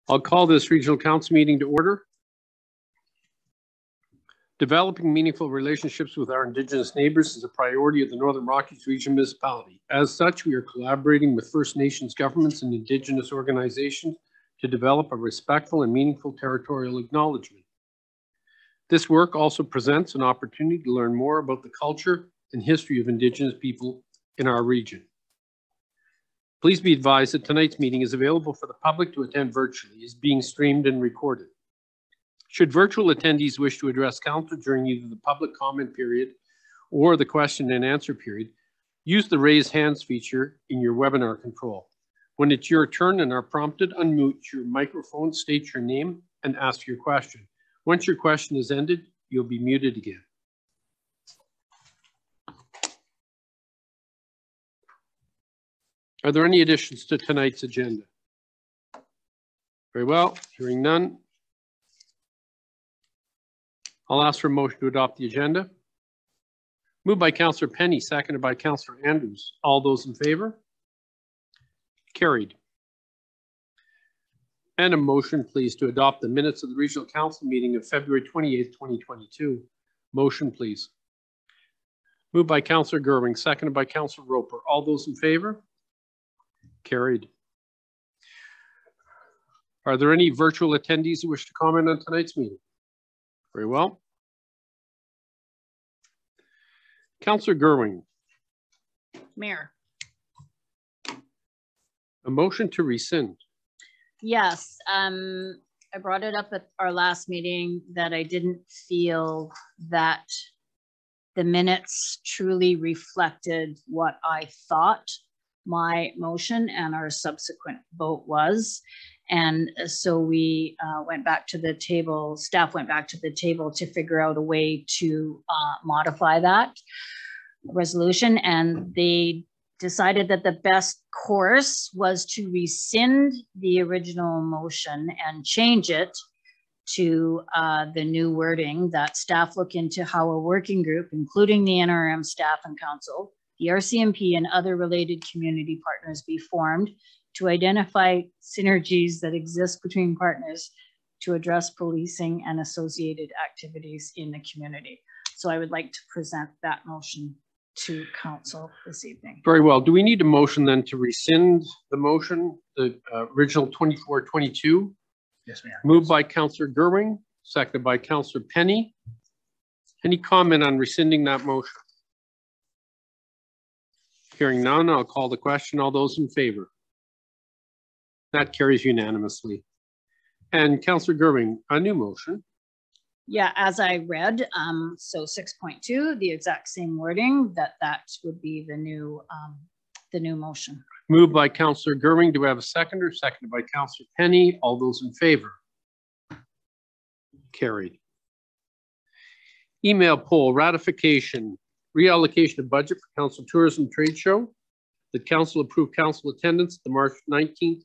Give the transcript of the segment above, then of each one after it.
I'll call this Regional Council meeting to order. Developing meaningful relationships with our Indigenous neighbors is a priority of the Northern Rockies Region Municipality. As such, we are collaborating with First Nations governments and Indigenous organizations to develop a respectful and meaningful territorial acknowledgement. This work also presents an opportunity to learn more about the culture and history of Indigenous people in our region. Please be advised that tonight's meeting is available for the public to attend virtually. It is being streamed and recorded. Should virtual attendees wish to address council during either the public comment period or the question and answer period, use the raise hands feature in your webinar control. When it's your turn and are prompted, unmute your microphone, state your name, and ask your question. Once your question is ended, you'll be muted again. Are there any additions to tonight's agenda? Very well, hearing none. I'll ask for a motion to adopt the agenda. Moved by Councillor Penny, seconded by Councillor Andrews. All those in favor? Carried. And a motion, please, to adopt the minutes of the Regional Council meeting of February 28th, 2022. Motion, please. Moved by Councillor Gerwing, seconded by Councillor Roper. All those in favor? Carried. Are there any virtual attendees who wish to comment on tonight's meeting? Very well. Councillor Gerwing. Mayor. A motion to rescind. Yes, I brought it up at our last meeting that I didn't feel that the minutes truly reflected what I thought my motion and our subsequent vote was. And so we went back to the table, staff went back to the table to figure out a way to modify that resolution. And they decided that the best course was to rescind the original motion and change it to the new wording that staff look into how a working group, including the NRM staff and council, the RCMP and other related community partners be formed to identify synergies that exist between partners to address policing and associated activities in the community. So I would like to present that motion to council this evening. Very well. Do we need a motion then to rescind the motion, the original 2422? Yes, Mayor. Moved by Councillor Gerwing, seconded by Councillor Penny. Any comment on rescinding that motion? Hearing none, I'll call the question. All those in favor? That carries unanimously. And Councillor Gerwing, a new motion. Yeah, as I read, so 6.2, the exact same wording, that would be the new motion. Moved by Councillor Gerwing. Do we have a seconder? Seconded by Councillor Penny. All those in favor? Carried. Email poll, ratification, reallocation of budget for Council Tourism Trade Show. The council approved council attendance at the March 19th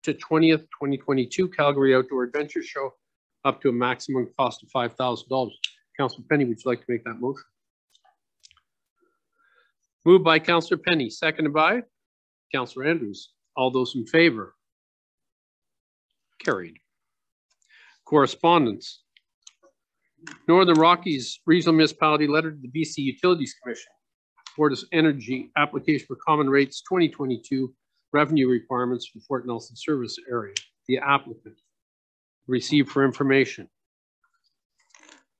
to 20th, 2022 Calgary Outdoor Adventure Show up to a maximum cost of $5,000. Councillor Penny, would you like to make that motion? Moved by Councillor Penny, seconded by Councillor Andrews. All those in favor? Carried. Correspondence. Northern Rockies Regional Municipality letter to the BC Utilities Commission. Fortis Energy application for common rates 2022 revenue requirements for Fort Nelson service area. The applicant. Received for information.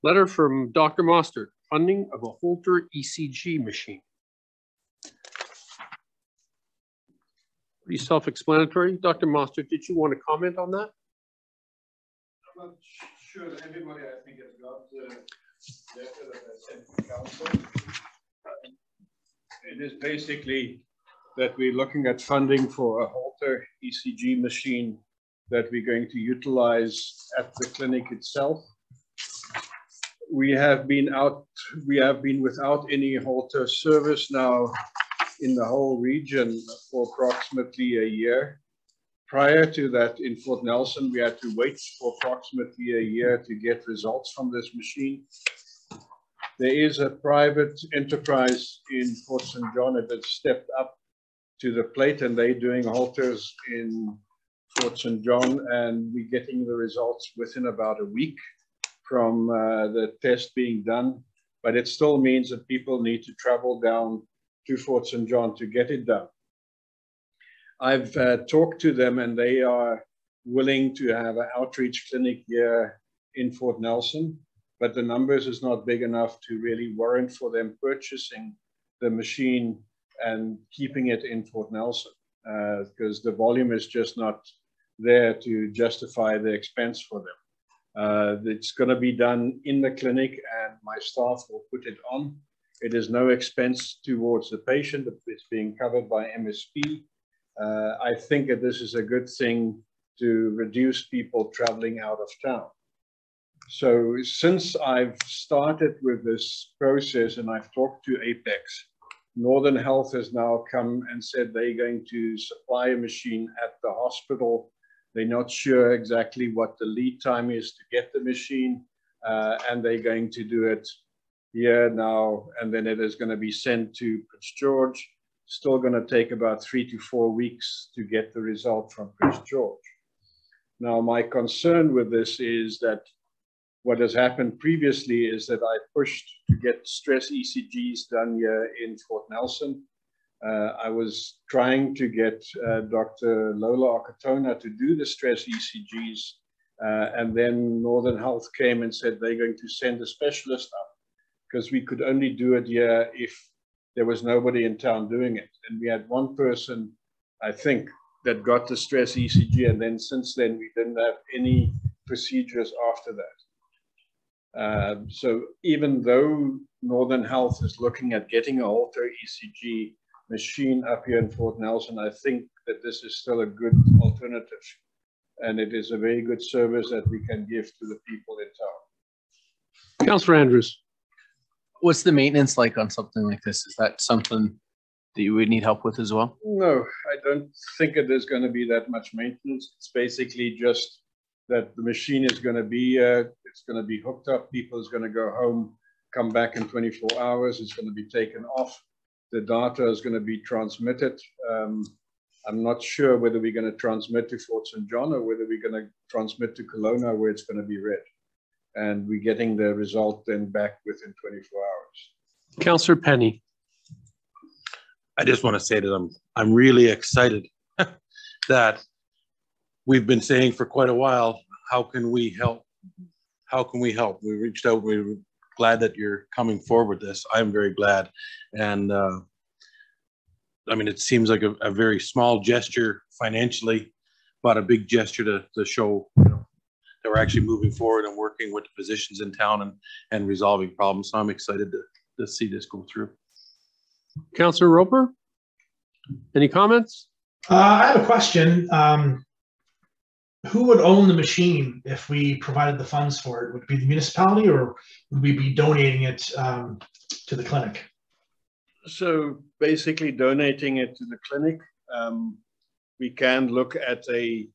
Letter from Dr. Mostert, funding of a Holter ECG machine. Pretty self-explanatory. Dr. Mostert, did you want to comment on that? I'm not sure that everybody, I think, has got the letter that I sent to council. It is basically that we're looking at funding for a Holter ECG machine that we're going to utilize at the clinic itself. We have been without any Holter service now in the whole region for approximately a year. Prior to that, in Fort Nelson, we had to wait for approximately a year to get results from this machine. There is a private enterprise in Fort St. John that has stepped up to the plate, and they're doing halters in Fort St. John, and we're getting the results within about a week from the test being done. But it still means that people need to travel down to Fort St. John to get it done. I've talked to them, and they are willing to have an outreach clinic here in Fort Nelson, but the numbers is not big enough to really warrant for them purchasing the machine and keeping it in Fort Nelson, because the volume is just not there to justify the expense for them. It's going to be done in the clinic, and my staff will put it on. It is no expense towards the patient. It's being covered by MSP. I think that this is a good thing to reduce people traveling out of town. So since I've started with this process and I've talked to Apex, Northern Health has now come and said they're going to supply a machine at the hospital. They're not sure exactly what the lead time is to get the machine, and they're going to do it here now, and then it is going to be sent to Prince George. Still going to take about 3 to 4 weeks to get the result from Prince George. Now, my concern with this is that what has happened previously is that I pushed to get stress ECGs done here in Fort Nelson. I was trying to get Dr. Lola Okatona to do the stress ECGs, and then Northern Health came and said they're going to send a specialist up, because we could only do it here if there was nobody in town doing it. And we had one person, I think, that got the stress ECG, and then since then we didn't have any procedures after that. So even though Northern Health is looking at getting a Holter ECG machine up here in Fort Nelson, I think that this is still a good alternative, and it is a very good service that we can give to the people in town. Councillor Andrews. What's the maintenance like on something like this? Is that something that you would need help with as well? No, I don't think it is going to be that much maintenance. It's basically just that the machine is going to be, it's going to be hooked up. People is going to go home, come back in 24 hours. It's going to be taken off. The data is going to be transmitted. I'm not sure whether we're going to transmit to Fort St. John or whether we're going to transmit to Kelowna, where it's going to be read. And we're getting the result then back within 24 hours. Councillor Penny. I just want to say that I'm really excited that we've been saying for quite a while, how can we help? How can we help? We reached out, we were glad that you're coming forward with this. I'm very glad. And I mean, it seems like a very small gesture financially, but a big gesture to show, you know, that we're actually moving forward and working with the physicians in town and resolving problems. So I'm excited to see this go through. Councillor Roper, any comments? I have a question. Who would own the machine if we provided the funds for it? Would it be the municipality, or would we be donating it to the clinic? So basically donating it to the clinic. We can look at a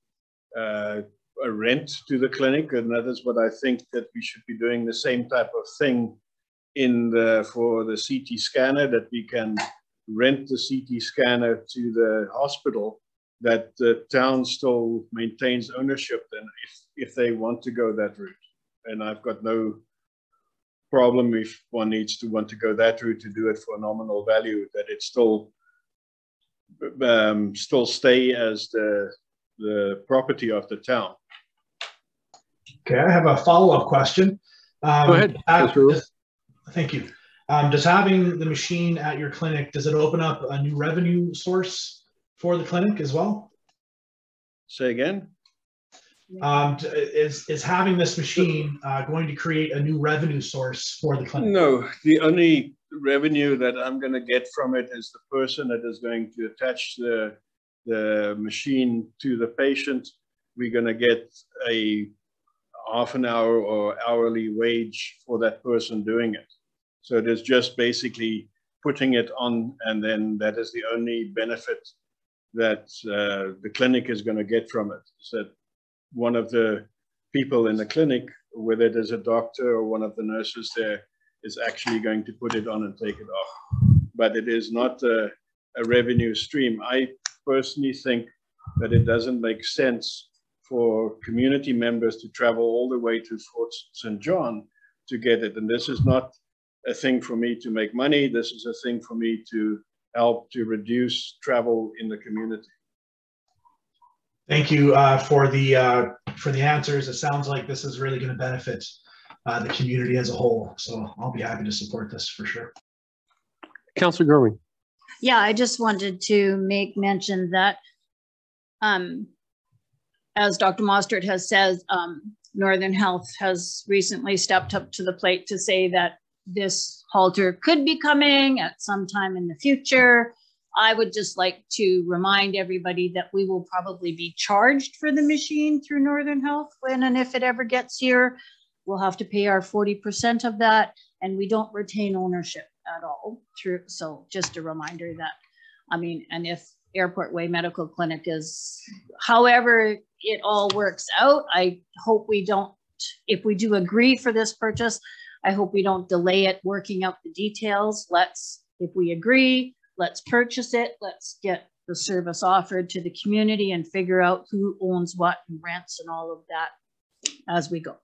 rent to the clinic, and that is what I think that we should be doing, the same type of thing for the CT scanner, that we can rent the CT scanner to the hospital, that the town still maintains ownership then if they want to go that route. And I've got no problem if one needs to want to go that route to do it for a nominal value, that it still stay as the property of the town. Okay, I have a follow-up question. Go ahead. Thank you. Does having the machine at your clinic, does it open up a new revenue source for the clinic as well? Say again? Is having this machine going to create a new revenue source for the clinic? No, the only revenue that I'm going to get from it is the person that is going to attach the machine to the patient. We're going to get a half an hour or hourly wage for that person doing it. So it is just basically putting it on, and then that is the only benefit that the clinic is going to get from it. So that one of the people in the clinic, whether it is a doctor or one of the nurses there, is actually going to put it on and take it off. But it is not a revenue stream. I personally think that it doesn't make sense for community members to travel all the way to Fort St. John to get it. And this is not a thing for me to make money. This is a thing for me to help to reduce travel in the community. Thank you for the answers. It sounds like this is really going to benefit the community as a whole. So I'll be happy to support this for sure. Councillor Gerwing. Yeah, I just wanted to make mention that, as Dr. Mostert has said, Northern Health has recently stepped up to the plate to say that this halter could be coming at some time in the future. I would just like to remind everybody that we will probably be charged for the machine through Northern Health when and if it ever gets here. We'll have to pay our 40% of that, and we don't retain ownership at all through. So just a reminder that, I mean, and if Airport Way Medical Clinic is, however it all works out, I hope we don't, if we do agree for this purchase, I hope we don't delay it working out the details. If we agree, let's purchase it. Let's get the service offered to the community and figure out who owns what and rents and all of that as we go.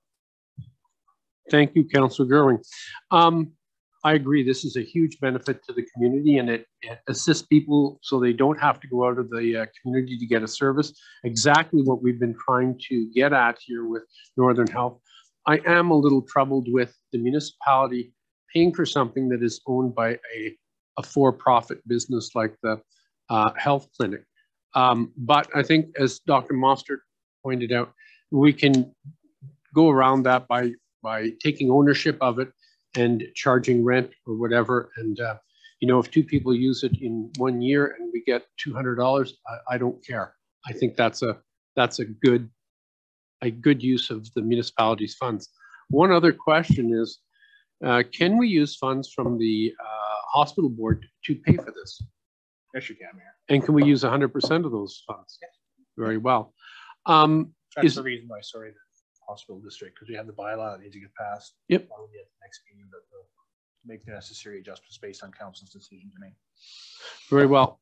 Thank you, Councillor Gerwing. I agree. This is a huge benefit to the community, and it assists people so they don't have to go out of the community to get a service. Exactly what we've been trying to get at here with Northern Health. I am a little troubled with the municipality paying for something that is owned by a for-profit business like the health clinic. But I think, as Dr. Mostert pointed out, we can go around that by taking ownership of it and charging rent or whatever. And, you know, if two people use it in 1 year and we get $200, I don't care. I think that's a good use of the municipality's funds. One other question is, can we use funds from the hospital board to pay for this? Yes, you can, Mayor. And can we use 100% of those funds? Yes. Very well. That's the reason why, sorry, the hospital district, because we have the bylaw that needs to get passed. Yep. Probably at the next meeting, but we'll make the necessary adjustments based on council's decision to make. Very well.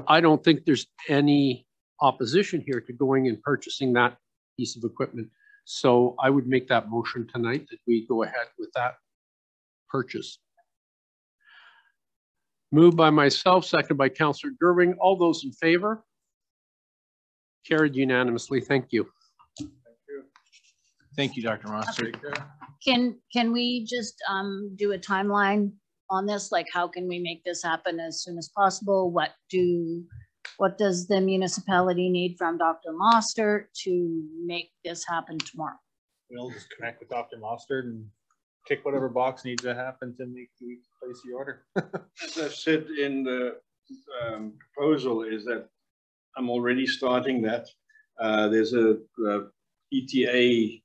I don't think there's any opposition here to going and purchasing that piece of equipment. So I would make that motion tonight that we go ahead with that purchase. Moved by myself, seconded by Councillor Gerwing. All those in favor? Carried unanimously. Thank you. Thank you, Dr. Mostert. Can we just do a timeline on this? Like, how can we make this happen as soon as possible? What does the municipality need from Dr. Mostert to make this happen tomorrow? We'll just connect with Dr. Mostert and tick whatever box needs to happen to make you place the order. As I've said in the proposal, is that I'm already starting that. There's a ETA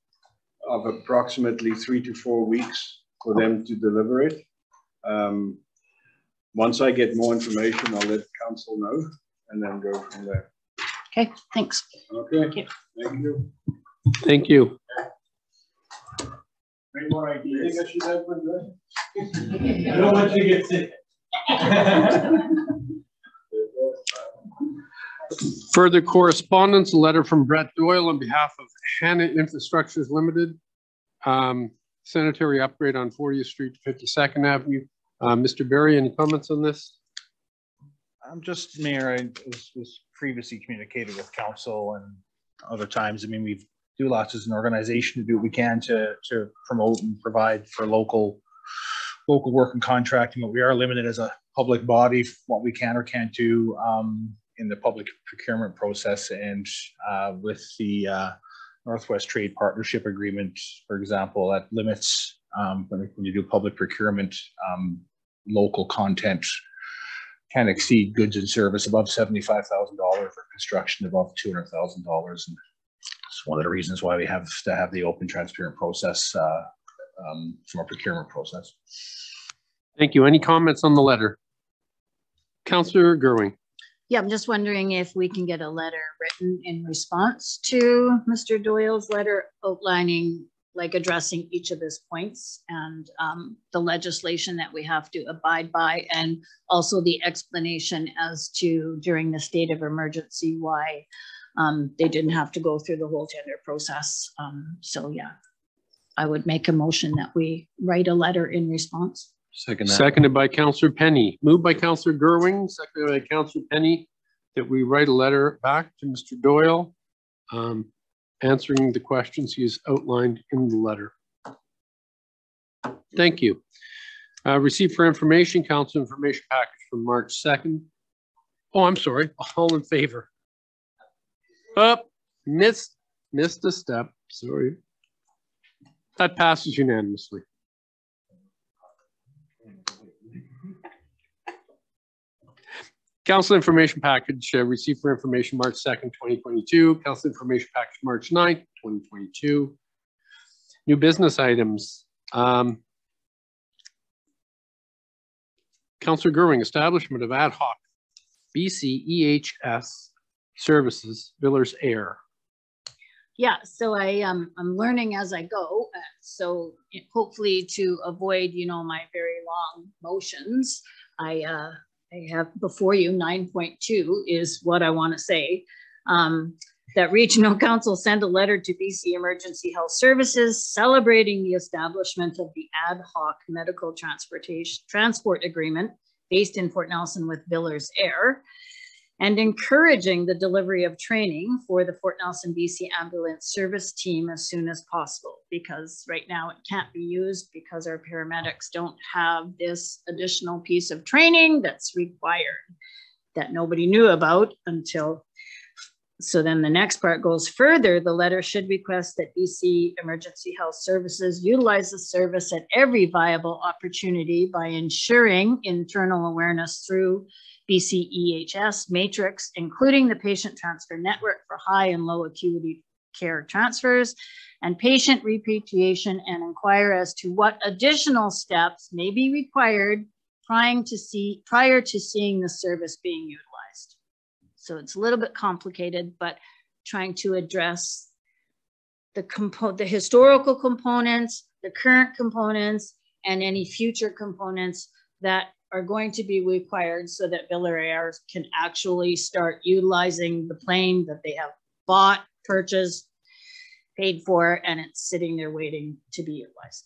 of approximately 3 to 4 weeks for them to deliver it. Once I get more information, I'll let council know and then go from there. Okay, thanks. Okay, Thank you. thank you. Thank you. Any more ideas? I should have one there. I don't want you to get sick. Further correspondence, a letter from Brett Doyle on behalf of Hannah Infrastructures Limited. Sanitary upgrade on 40th Street to 52nd Avenue. Mr. Berry, any comments on this? Just, Mayor, I was previously communicated with council and other times. I mean, we do lots as an organization to do what we can to promote and provide for local work and contracting, but we are limited as a public body what we can or can't do in the public procurement process. And with the Northwest Trade Partnership Agreement, for example, that limits when you do public procurement, local content can exceed goods and service above $75,000 for construction above $200,000. And it's one of the reasons why we have to have the open, transparent process from a procurement process. Thank you. Any comments on the letter? Councillor Gerwing. Yeah, I'm just wondering if we can get a letter written in response to Mr. Doyle's letter outlining like addressing each of his points and the legislation that we have to abide by, and also the explanation as to during the state of emergency why they didn't have to go through the whole tender process. So yeah, I would make a motion that we write a letter in response. Seconded by Councillor Penny. Moved by Councillor Gerwing, seconded by Councillor Penny, that we write a letter back to Mr. Doyle, answering the questions he has outlined in the letter. Thank you. Received for information, council information package from March 2nd. Oh, I'm sorry. All in favor? Up. Missed a step. Sorry. That passes unanimously. Council information package received for information March 2nd, 2022. Council information package March 9th, 2022. New business items. Councillor Gerwing, establishment of ad hoc BC EHS services, Villers Air. Yeah, so I'm learning as I go. So hopefully to avoid, my very long motions, I have before you 9.2 is what I want to say. That Regional Council send a letter to BC Emergency Health Services celebrating the establishment of the ad hoc medical transport agreement based in Fort Nelson with Villers Air, and encouraging the delivery of training for the Fort Nelson BC ambulance service team as soon as possible, because right now it can't be used because our paramedics don't have this additional piece of training that's required that nobody knew about until. So then the next part goes further. The letter should request that BC Emergency Health Services utilize the service at every viable opportunity by ensuring internal awareness through BC EHS matrix, including the patient transfer network for high and low acuity care transfers and patient repatriation, and inquire as to what additional steps may be required prior to seeing the service being utilized. So it's a little bit complicated, but trying to address the historical components, the current components, and any future components that are going to be required so that Villers Air can actually start utilizing the plane that they have bought, purchased, paid for, and it's sitting there waiting to be utilized.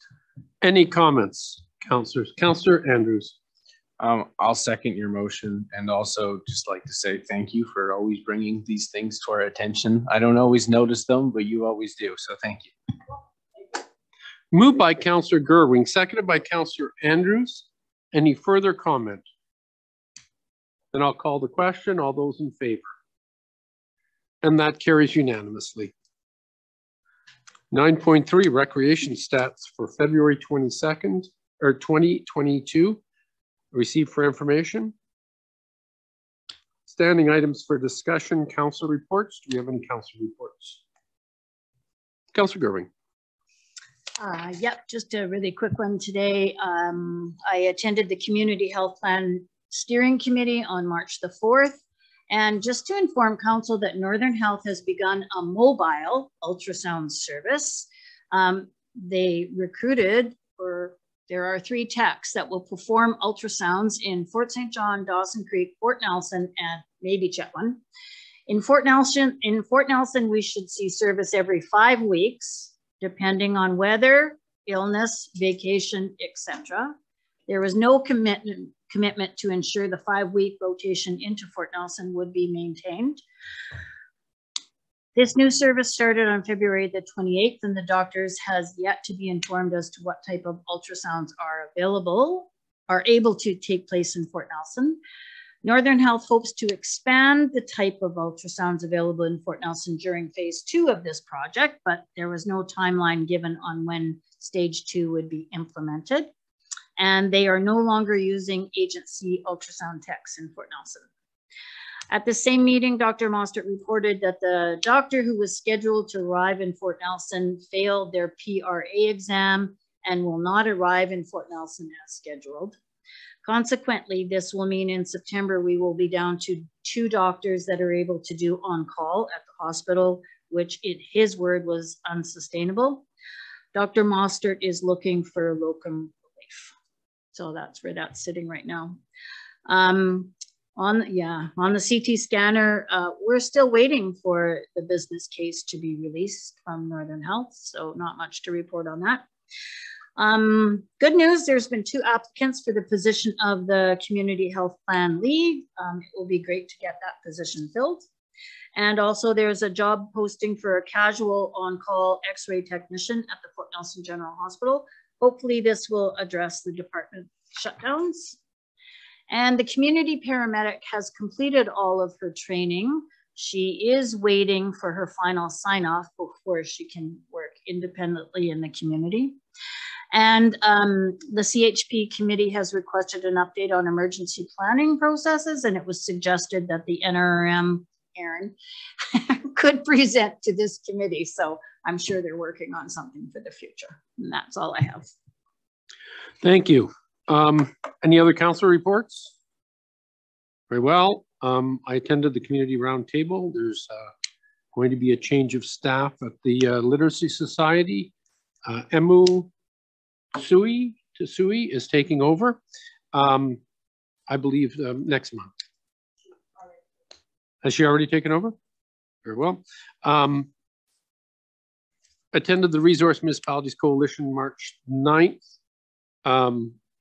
Any comments, councillors? Councillor Andrews. I'll second your motion, and also just like to say thank you for always bringing these things to our attention. I don't always notice them, but you always do, so thank you. Moved by Councillor Gerwing, seconded by Councillor Andrews. Any further comment? Then I'll call the question. All those in favor? And that carries unanimously. 9.3 recreation stats for February 22nd or 2022. Received for information. Standing items for discussion, council reports. Do we have any council reports? Councillor Gerwing. Yep, just a really quick one today. I attended the Community Health Plan Steering Committee on March the 4th. And just to inform council that Northern Health has begun a mobile ultrasound service. They recruited, or there are 3 techs that will perform ultrasounds in Fort St. John, Dawson Creek, Fort Nelson, and maybe Chetwynd. In Fort Nelson, we should see service every 5 weeks, depending on weather, illness, vacation, etc. There was no commitment to ensure the 5-week rotation into Fort Nelson would be maintained. This new service started on February the 28th, and the doctors has yet to be informed as to what type of ultrasounds are able to take place in Fort Nelson. Northern Health hopes to expand the type of ultrasounds available in Fort Nelson during phase 2 of this project, but there was no timeline given on when stage 2 would be implemented. And they are no longer using agency ultrasound techs in Fort Nelson. At the same meeting, Dr. Mostert reported that the doctor who was scheduled to arrive in Fort Nelson failed their PRA exam and will not arrive in Fort Nelson as scheduled. Consequently, this will mean in September, we will be down to 2 doctors that are able to do on-call at the hospital, which in his word was unsustainable. Dr. Mostert is looking for locum relief. So that's where that's sitting right now. On the CT scanner, we're still waiting for the business case to be released from Northern Health, so not much to report on that. Good news, there's been 2 applicants for the position of the Community Health Plan Lead. It will be great to get that position filled. And also there's a job posting for a casual on-call X-ray technician at the Fort Nelson General Hospital. Hopefully this will address the department shutdowns. And the community paramedic has completed all of her training. She is waiting for her final sign-off before she can work independently in the community. And the CHP committee has requested an update on emergency planning processes, and it was suggested that the NRM, Aaron, could present to this committee. So I'm sure they're working on something for the future. And that's all I have. Thank you. Any other council reports? Very well. I attended the community roundtable. There's going to be a change of staff at the Literacy Society. Emu Tsui is taking over, I believe, next month. Has she already taken over? Very well. Attended the Resource Municipalities Coalition March 9th.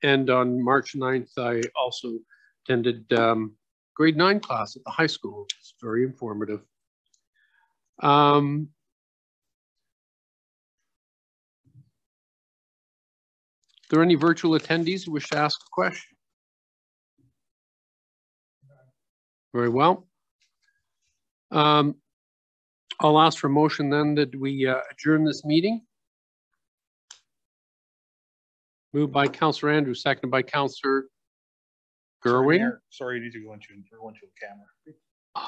And on March 9th, I also attended grade 9 class at the high school. It's very informative. Are there any virtual attendees who wish to ask a question? Very well. I'll ask for a motion then that we adjourn this meeting. Moved by Councillor Andrews, seconded by Councillor Gerwing. Sorry, you need to go into the camera.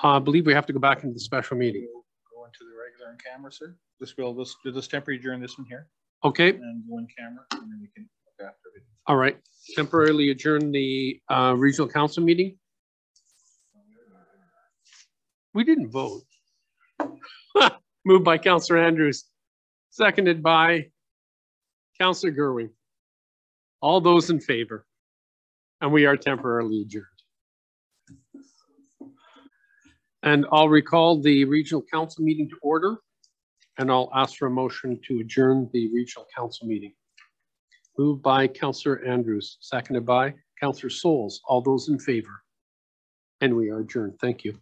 I believe we have to go back into the special meeting. Go into the regular in camera, sir. We'll do this temporary during this one here. Okay. And go in camera, and then we can look after it. All right. Temporarily adjourn the regional council meeting. We didn't vote. Moved by Councillor Andrews, seconded by Councillor Gerwing. All those in favor? And we are temporarily adjourned. And I'll recall the regional council meeting to order, and I'll ask for a motion to adjourn the regional council meeting. Moved by Councillor Andrews, seconded by Councillor Souls. All those in favor? And we are adjourned. Thank you.